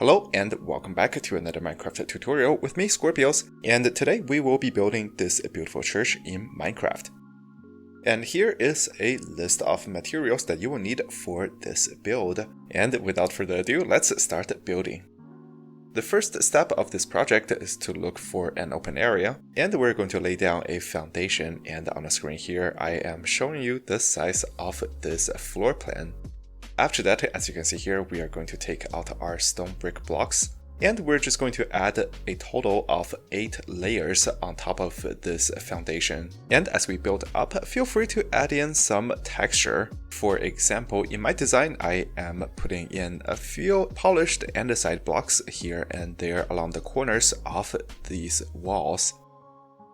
Hello and welcome back to another Minecraft tutorial with me, Scorpios, and today we will be building this beautiful church in Minecraft. And here is a list of materials that you will need for this build, and without further ado, let's start building. The first step of this project is to look for an open area, and we're going to lay down a foundation, and on the screen here I am showing you the size of this floor plan. After that, as you can see here, we are going to take out our stone brick blocks, and we're just going to add a total of 8 layers on top of this foundation. And as we build up, feel free to add in some texture. For example, in my design, I am putting in a few polished andesite blocks here and there along the corners of these walls.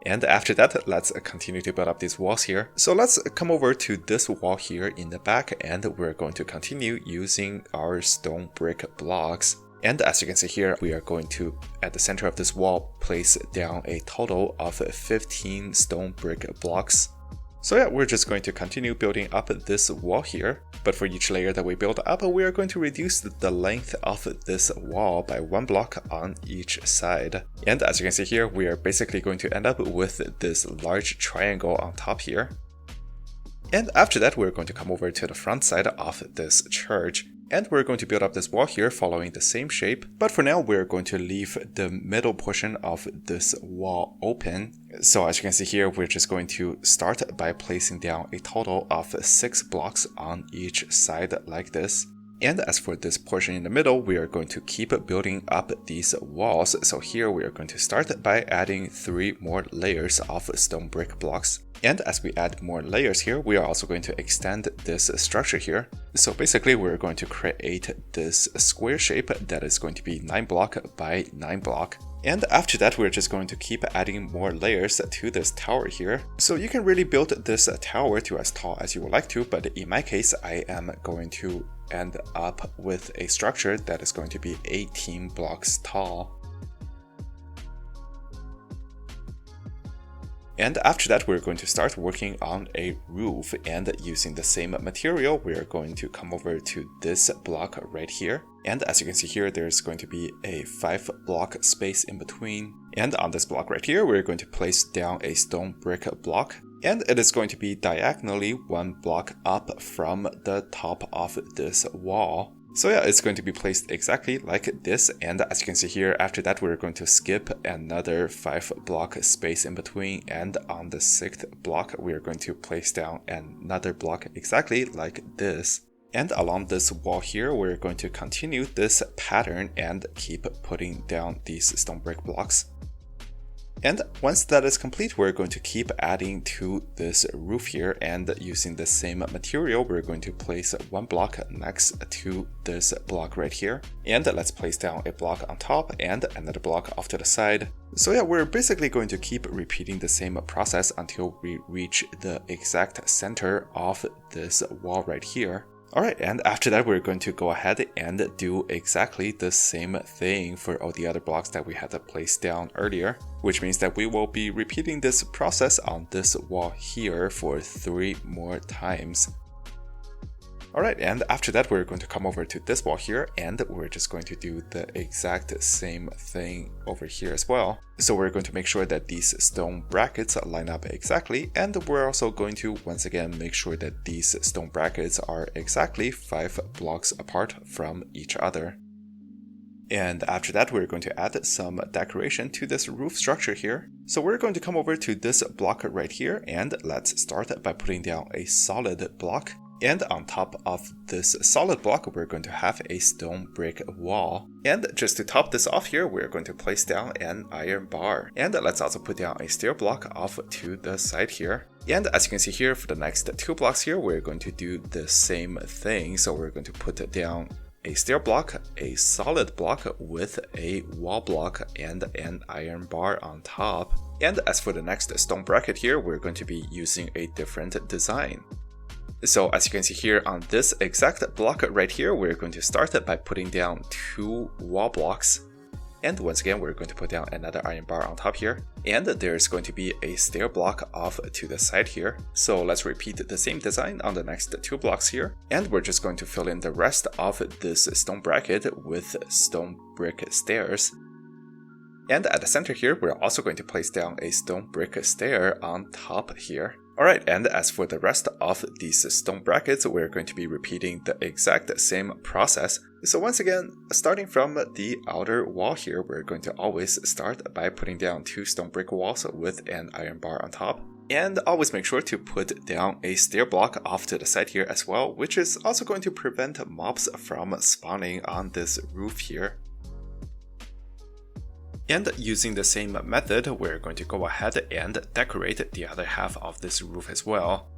And after that, let's continue to build up these walls here. So let's come over to this wall here in the back, and we're going to continue using our stone brick blocks. And as you can see here, we are going to, at the center of this wall, place down a total of 15 stone brick blocks. So yeah, we're just going to continue building up this wall here. But for each layer that we build up, we are going to reduce the length of this wall by 1 block on each side. And as you can see here, we are basically going to end up with this large triangle on top here. And after that, we're going to come over to the front side of this church. And we're going to build up this wall here following the same shape, but for now we're going to leave the middle portion of this wall open. So as you can see here, we're just going to start by placing down a total of 6 blocks on each side like this. And as for this portion in the middle, we are going to keep building up these walls. So here we are going to start by adding 3 more layers of stone brick blocks. And as we add more layers here, we are also going to extend this structure here. So basically we're going to create this square shape that is going to be 9 block by 9 block. And after that, we're just going to keep adding more layers to this tower here. So you can really build this tower to as tall as you would like to, but in my case, I am going to end up with a structure that is going to be 18 blocks tall. And after that, we're going to start working on a roof, and using the same material, we're going to come over to this block right here. And as you can see here, there's going to be a 5 block space in between. And on this block right here, we're going to place down a stone brick block. And it is going to be diagonally 1 block up from the top of this wall. So yeah, it's going to be placed exactly like this, and as you can see here, after that we're going to skip another 5 block space in between, and on the 6th block we're going to place down another block exactly like this. And along this wall here, we're going to continue this pattern and keep putting down these stone brick blocks. And once that is complete, we're going to keep adding to this roof here, and using the same material, we're going to place 1 block next to this block right here. And let's place down a block on top and another block off to the side. So yeah, we're basically going to keep repeating the same process until we reach the exact center of this wall right here. Alright, and after that we're going to go ahead and do exactly the same thing for all the other blocks that we had to place down earlier, which means that we will be repeating this process on this wall here for 3 more times. Alright, and after that we're going to come over to this wall here, and we're just going to do the exact same thing over here as well. So we're going to make sure that these stone brackets line up exactly, and we're also going to once again make sure that these stone brackets are exactly 5 blocks apart from each other. And after that, we're going to add some decoration to this roof structure here. So we're going to come over to this block right here, and let's start by putting down a solid block. And on top of this solid block, we're going to have a stone brick wall. And just to top this off here, we're going to place down an iron bar. And let's also put down a stair block off to the side here. And as you can see here, for the next 2 blocks here, we're going to do the same thing. So we're going to put down a stair block, a solid block with a wall block, and an iron bar on top. And as for the next stone bracket here, we're going to be using a different design. So as you can see here on this exact block right here, we're going to start by putting down 2 wall blocks. And once again, we're going to put down another iron bar on top here. And there's going to be a stair block off to the side here. So let's repeat the same design on the next 2 blocks here. And we're just going to fill in the rest of this stone bracket with stone brick stairs. And at the center here, we're also going to place down a stone brick stair on top here. Alright, and as for the rest of these stone brackets, we're going to be repeating the exact same process. So once again, starting from the outer wall here, we're going to always start by putting down 2 stone brick walls with an iron bar on top. And always make sure to put down a stair block off to the side here as well, which is also going to prevent mobs from spawning on this roof here. And using the same method, we're going to go ahead and decorate the other half of this roof as well.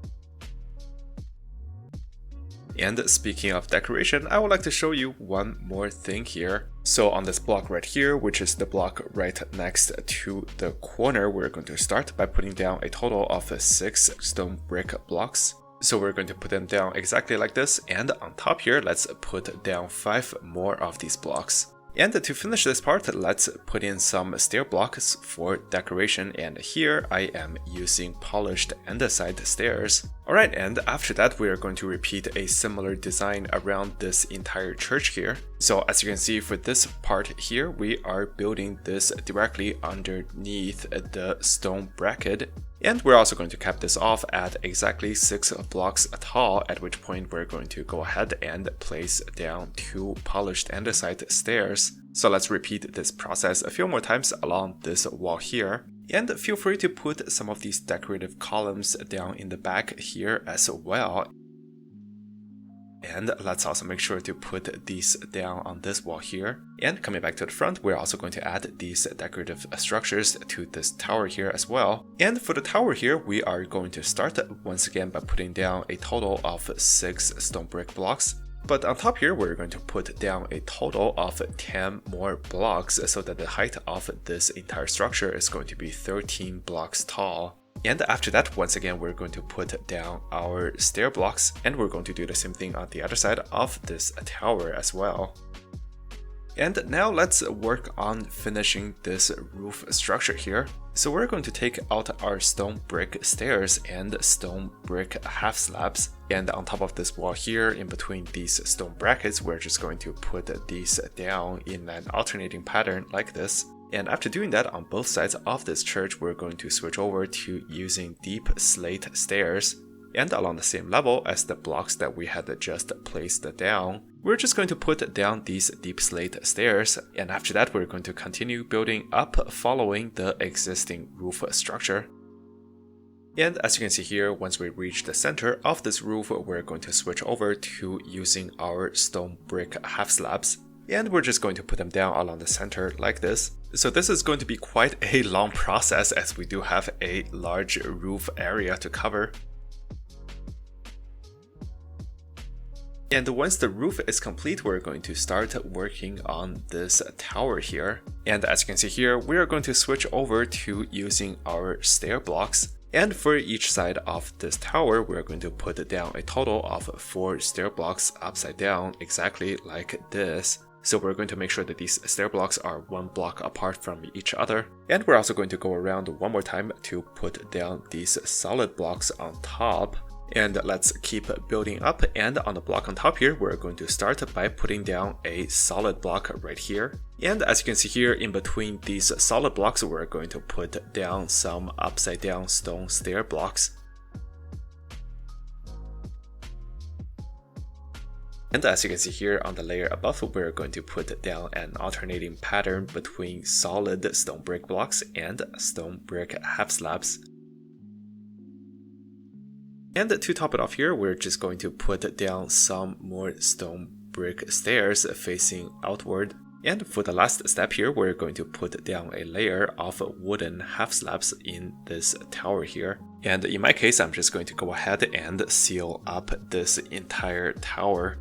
And speaking of decoration, I would like to show you one more thing here. So on this block right here, which is the block right next to the corner, we're going to start by putting down a total of 6 stone brick blocks. So we're going to put them down exactly like this, and on top here, let's put down 5 more of these blocks. And to finish this part, let's put in some stair blocks for decoration, and here I am using polished andesite stairs. Alright, and after that we are going to repeat a similar design around this entire church here. So as you can see for this part here, we are building this directly underneath the stone bracket. And we're also going to cap this off at exactly 6 blocks tall, at which point we're going to go ahead and place down 2 polished andesite stairs. So let's repeat this process a few more times along this wall here. And feel free to put some of these decorative columns down in the back here as well. And let's also make sure to put these down on this wall here. And coming back to the front, we're also going to add these decorative structures to this tower here as well. And for the tower here, we are going to start once again by putting down a total of 6 stone brick blocks. But on top here, we're going to put down a total of 10 more blocks so that the height of this entire structure is going to be 13 blocks tall. And after that, once again, we're going to put down our stair blocks, and we're going to do the same thing on the other side of this tower as well. And now let's work on finishing this roof structure here. So we're going to take out our stone brick stairs and stone brick half slabs. And on top of this wall here, in between these stone brackets, we're just going to put these down in an alternating pattern like this. And after doing that on both sides of this church, we're going to switch over to using deep slate stairs. And along the same level as the blocks that we had just placed down, we're just going to put down these deep slate stairs. And after that, we're going to continue building up following the existing roof structure. And as you can see here, once we reach the center of this roof, we're going to switch over to using our stone brick half slabs. And we're just going to put them down along the center like this. So this is going to be quite a long process, as we do have a large roof area to cover. And once the roof is complete, we're going to start working on this tower here. And as you can see here, we are going to switch over to using our stair blocks. And for each side of this tower, we're going to put down a total of 4 stair blocks upside down, exactly like this. So we're going to make sure that these stair blocks are 1 block apart from each other. And we're also going to go around one more time to put down these solid blocks on top. And let's keep building up, and on the block on top here, we're going to start by putting down a solid block right here. And as you can see here, in between these solid blocks, we're going to put down some upside down stone stair blocks. And as you can see here on the layer above, we're going to put down an alternating pattern between solid stone brick blocks and stone brick half slabs. And to top it off here, we're just going to put down some more stone brick stairs facing outward. And for the last step here, we're going to put down a layer of wooden half slabs in this tower here. And in my case, I'm just going to go ahead and seal up this entire tower.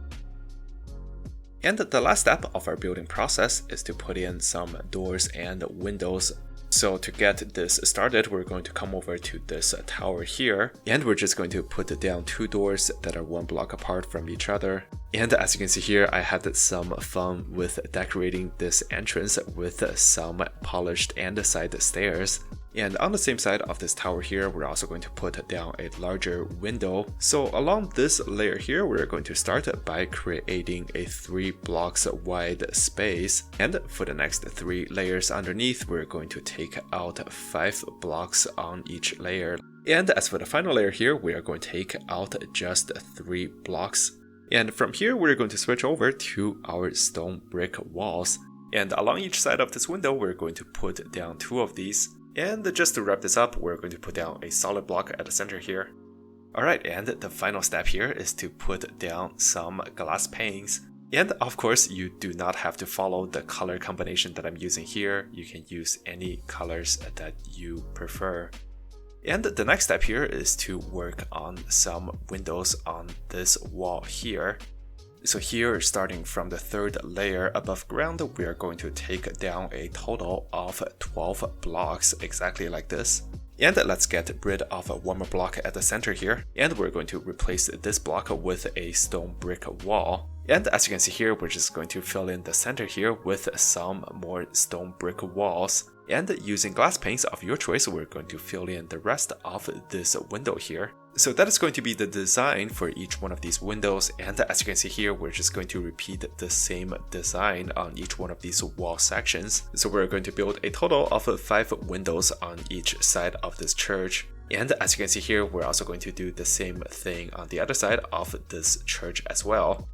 And the last step of our building process is to put in some doors and windows. So to get this started, we're going to come over to this tower here, and we're just going to put down 2 doors that are 1 block apart from each other. And as you can see here, I had some fun with decorating this entrance with some polished andesite stairs. And on the same side of this tower here, we're also going to put down a larger window. So along this layer here, we're going to start by creating a 3 blocks wide space. And for the next 3 layers underneath, we're going to take out 5 blocks on each layer. And as for the final layer here, we are going to take out just 3 blocks. And from here, we're going to switch over to our stone brick walls. And along each side of this window, we're going to put down 2 of these. And just to wrap this up, we're going to put down a solid block at the center here. Alright, and the final step here is to put down some glass panes. And of course, you do not have to follow the color combination that I'm using here. You can use any colors that you prefer. And the next step here is to work on some windows on this wall here. So here, starting from the 3rd layer above ground, we are going to take down a total of 12 blocks, exactly like this. And let's get rid of one more block at the center here, and we're going to replace this block with a stone brick wall. And as you can see here, we're just going to fill in the center here with some more stone brick walls. And using glass panes of your choice, we're going to fill in the rest of this window here. So that is going to be the design for each one of these windows, and as you can see here, we're just going to repeat the same design on each one of these wall sections. So we're going to build a total of 5 windows on each side of this church. And as you can see here, we're also going to do the same thing on the other side of this church as well.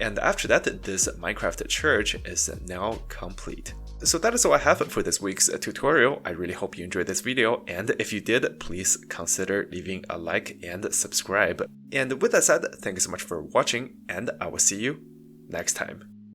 And after that, this Minecraft church is now complete. So that is all I have for this week's tutorial. I really hope you enjoyed this video, and if you did, please consider leaving a like and subscribe. And with that said, thank you so much for watching, and I will see you next time.